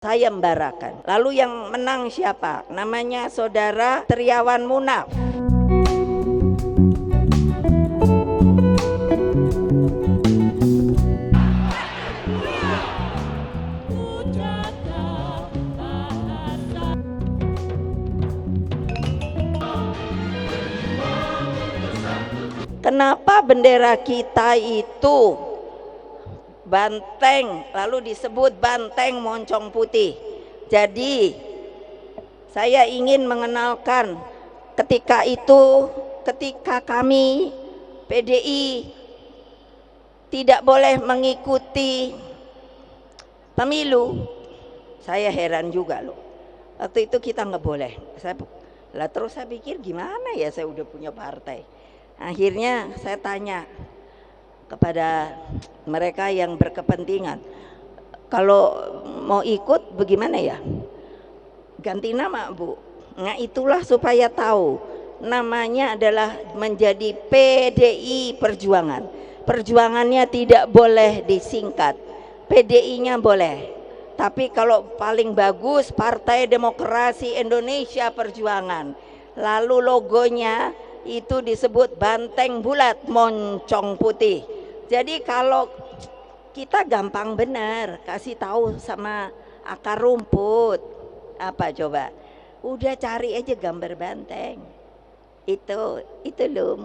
sayembarakan. Lalu yang menang siapa? Namanya Saudara Triawan Munaf. Kenapa bendera kita itu banteng, lalu disebut banteng moncong putih? Jadi saya ingin mengenalkan ketika kami PDI tidak boleh mengikuti pemilu, saya heran juga loh. Waktu itu kita nggak boleh. Terus saya pikir gimana ya, saya udah punya partai. Akhirnya saya tanya kepada mereka yang berkepentingan, kalau mau ikut bagaimana ya? Ganti nama, Bu. Nah, itulah supaya tahu namanya adalah menjadi PDI Perjuangan. Perjuangannya tidak boleh disingkat, PDI-nya boleh. Tapi kalau paling bagus Partai Demokrasi Indonesia Perjuangan. Lalu logonya itu disebut banteng bulat moncong putih. Jadi kalau kita gampang benar kasih tahu sama akar rumput, apa coba? Udah cari aja gambar banteng. Itu loh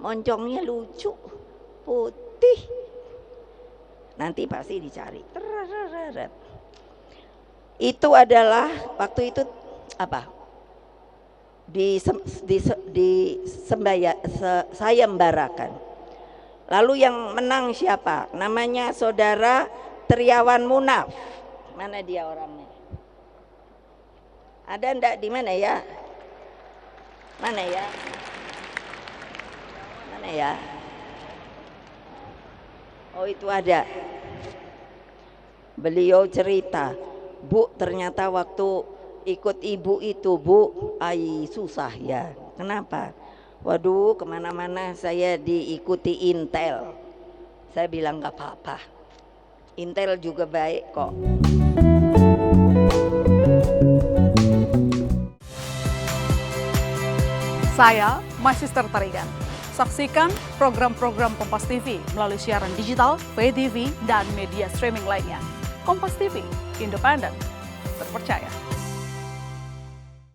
moncongnya lucu, putih. Nanti pasti dicari. Itu adalah waktu itu apa? Sayembarakan. Lalu yang menang siapa? Namanya Saudara Triawan Munaf. Mana dia orangnya? Ada ndak di mana ya? Mana ya? Mana ya? Oh, itu ada. Beliau cerita, Bu, ternyata waktu ikut ibu itu, Bu, susah ya. Kenapa? Waduh, kemana-mana saya diikuti Intel. Saya bilang gak apa-apa, Intel juga baik kok. Saya Sister Tarigan. Saksikan program-program Kompas TV melalui siaran digital, pay TV, dan media streaming lainnya. Kompas TV, independen, terpercaya.